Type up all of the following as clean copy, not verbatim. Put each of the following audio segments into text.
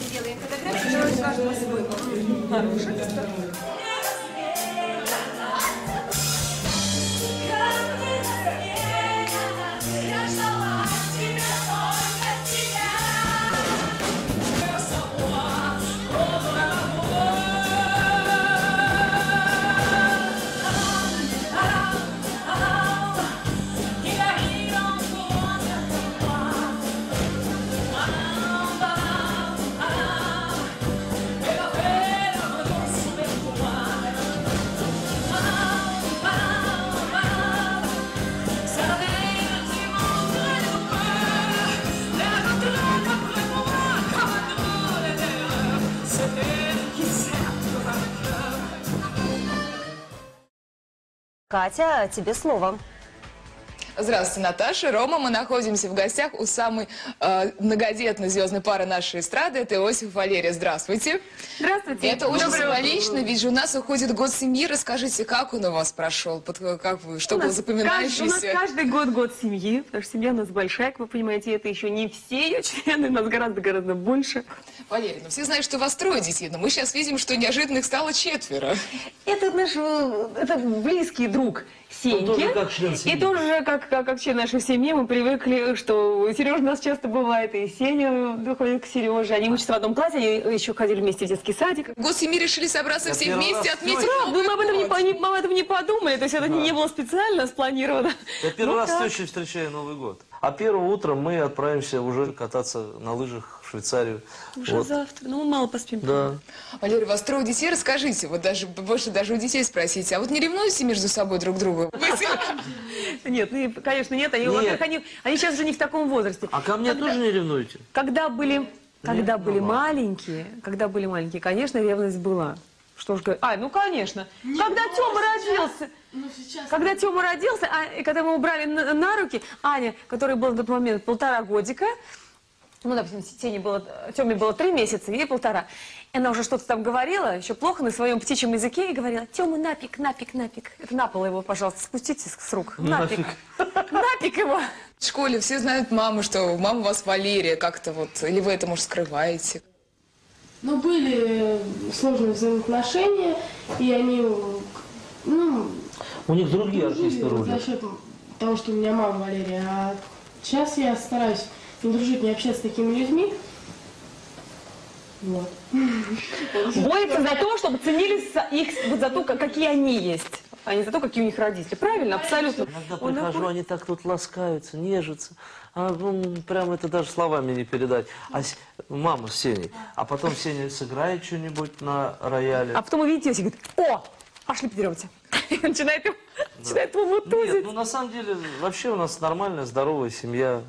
сделаем фотографию, желаю каждому свой. Хороший. Катя, тебе слово. Здравствуйте, Наташа. Рома, мы находимся в гостях у самой многодетной звездной пары нашей эстрады. Это Иосиф и Валерия. Здравствуйте. Здравствуйте. Это очень символично, ведь же у нас уходит год семьи. Расскажите, как он у вас прошел? Что было запоминающееся? У нас каждый год семьи, потому что семья у нас большая, как вы понимаете, это еще не все ее члены, у нас гораздо больше. Валерия, ну все знают, что у вас 3 детей, но мы сейчас видим, что неожиданно их стало 4. Это наш близкий друг Сеньки. Тоже как член семьи. И тоже как член нашей семьи мы привыкли, что Сережа у нас часто бывает, и Сеня доходит к Сереже. Они учатся в одном классе, они еще ходили вместе в детский садик. Год семьи решили собраться все вместе, отметить Правда, Новый мы об год. этом не подумали, то есть это не было специально спланировано. Я первый раз с тещей встречаю Новый год. А первого утра мы отправимся уже кататься на лыжах в Швейцарию. Уже завтра, ну мы мало поспим. Да. Валерия, у вас 3 детей, расскажите, вот больше даже у детей спросите, а вот не ревнуете между собой друг друга? Нет, конечно, нет. Во-первых, они сейчас уже не в таком возрасте. А ко мне тоже не ревнуете? Когда были маленькие, конечно, ревность была. Что ж говорить? Ну конечно. Когда Тёма родился, и когда мы убрали на руки, Аня, которой был на тот момент 1,5 годика, ну, допустим, Тёме было 3 месяца, ей 1,5. И она уже что-то там говорила, еще плохо, на своем птичьем языке, и говорила: Тёма, напик. Это на пол его, пожалуйста, спустите с рук. Напик. Напик его. В школе все знают маму, что мама у вас Валерия, как-то вот, или вы это, может, скрываете? Ну, были сложные взаимоотношения, и они, у них другие артисты рулят. За счет того, что у меня мама Валерия. А сейчас я стараюсь не дружить, не общаться с такими людьми. Вот. Борется за то, чтобы ценились их вот за то, какие они есть, а не за то, какие у них родители. Правильно? Абсолютно. Иногда прихожу, они так тут ласкаются, нежатся. Прям это даже словами не передать. Мама с Сеней. А потом Сеня сыграет что-нибудь на рояле. А потом увидите Иосиф и говорит: о, пошли подеремся. И начинает его мутузить. Нет, на самом деле, вообще у нас нормальная, здоровая семья.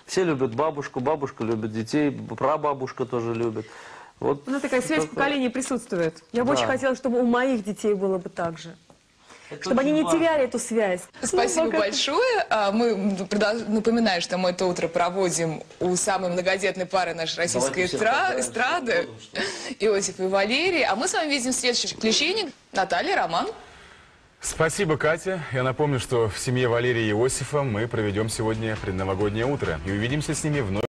Все любят бабушку, бабушка любит детей, прабабушка тоже любит. Вот такая связь поколений присутствует. Я бы очень хотела, чтобы у моих детей было бы так же. Чтобы они не теряли эту связь. Спасибо большое. Мы напоминаем, что мы это утро проводим у самой многодетной пары нашей российской эстрады, Иосиф и Валерия. А мы с вами видим следующее включение. Наталья, Роман. Спасибо, Катя. Я напомню, что в семье Валерии и Иосифа мы проведем сегодня предновогоднее утро и увидимся с ними вновь.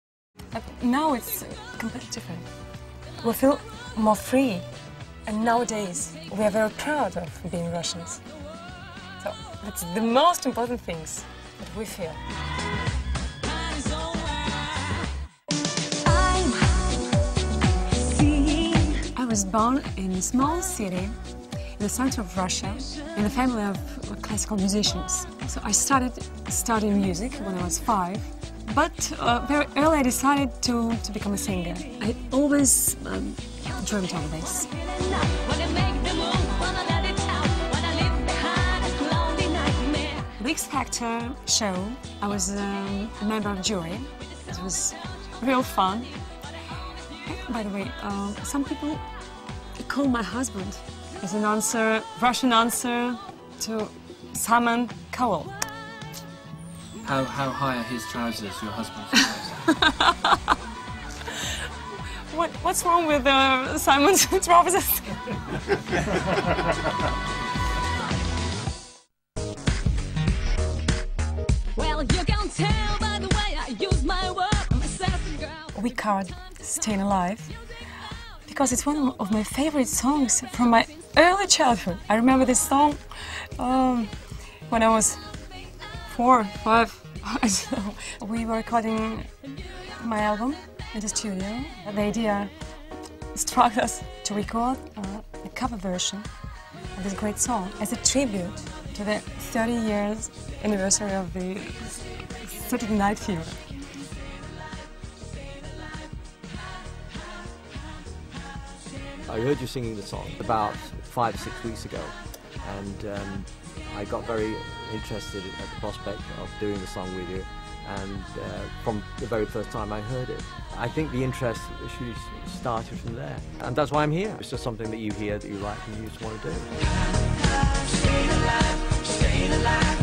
Now it's completely different. We feel more free, and nowadays we are very proud of being Russians. So that's the most important things that we feel. I was born in a small city in the center of Russia, in a family of classical musicians. So I started studying music when I was 5, but very early I decided to become a singer. I always dreamed of this. The X Factor show, I was a member of jury. It was real fun. By the way, some people call my husband as an answer, Russian answer to Simon Cowell. How high are his trousers, your husband's trousers? What's wrong with Simon's trousers? Well, you can tell by the way I use my word. I'm a sassy girl. We covered Staying Alive, because it's one of my favorite songs from my early childhood. I remember this song when I was 4, 5. So we were recording my album in the studio. The idea struck us to record a cover version of this great song as a tribute to the 30 years anniversary of the Saturday Night Fever. I heard you singing the song about 5 or 6 weeks ago, and I got very interested at the prospect of doing the song with you, and from the very first time I heard it, I think the interest started from there, and that's why I'm here. It's just something that you hear, that you like, and you just want to do. Staying alive, staying alive,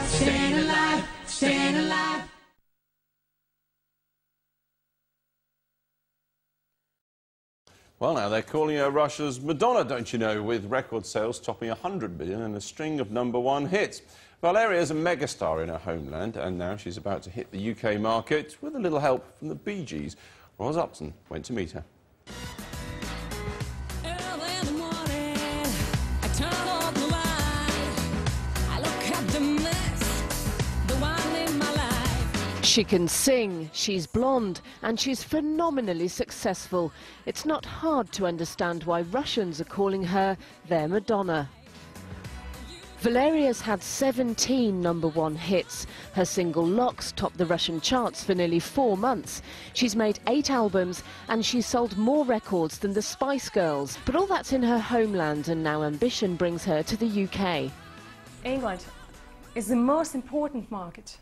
staying alive, staying alive. Well, now they're calling her Russia's Madonna, don't you know, with record sales topping 100 million and a string of #1 hits. Valeria is a megastar in her homeland, and now she's about to hit the UK market with a little help from the Bee Gees. Roz Upton went to meet her. She can sing, she's blonde, and she's phenomenally successful. It's not hard to understand why Russians are calling her their Madonna. Valeria's had 17 #1 hits. Her single Locks topped the Russian charts for nearly 4 months. She's made 8 albums and she's sold more records than the Spice Girls. But all that's in her homeland, and now ambition brings her to the UK. England is the most important market.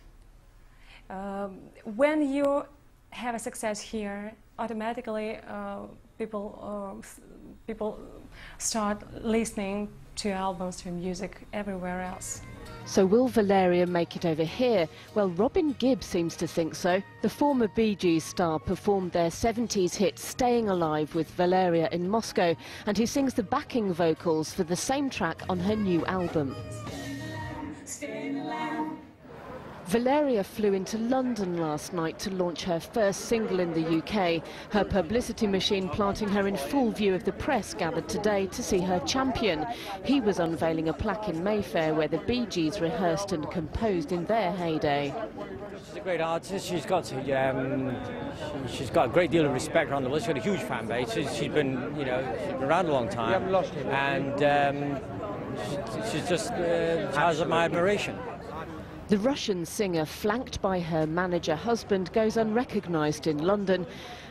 When you have a success here, automatically people start listening to albums, to music everywhere else. So will Valeriya make it over here? Well, Robin Gibb seems to think so. The former Bee Gees star performed their 70s hit Staying Alive with Valeriya in Moscow, and he sings the backing vocals for the same track on her new album. Valeriya flew into London last night to launch her first single in the UK. Her publicity machine planting her in full view of the press gathered today to see her champion. He was unveiling a plaque in Mayfair where the Bee Gees rehearsed and composed in their heyday. She's a great artist. She's got a great deal of respect around the world. She's got a huge fan base. She's been around a long time, and she's just has my admiration. The Russian singer, flanked by her manager husband, goes unrecognised in London.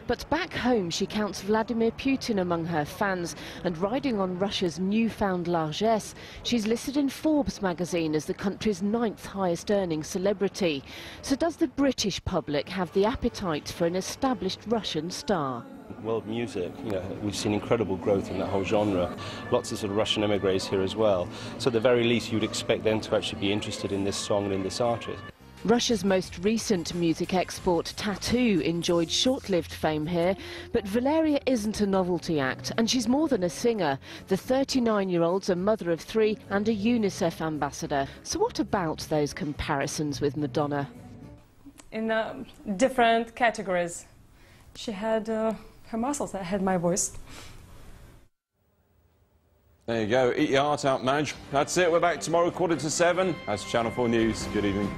But back home, she counts Vladimir Putin among her fans, and riding on Russia's newfound largesse, she's listed in Forbes magazine as the country's 9th highest earning celebrity. So does the British public have the appetite for an established Russian star? World music, we've seen incredible growth in that whole genre. Lots of sort of Russian emigres here as well. So at the very least, you'd expect them to actually be interested in this song and in this artist. Russia's most recent music export, Tattoo, enjoyed short-lived fame here, but Valeriya isn't a novelty act, and she's more than a singer. The 39-year-old's a mother of 3 and a UNICEF ambassador. So what about those comparisons with Madonna? In different categories. She had her muscles, I had my voice. There you go. Eat your heart out, Madge. That's it. We're back tomorrow, 6:45. That's Channel 4 News. Good evening.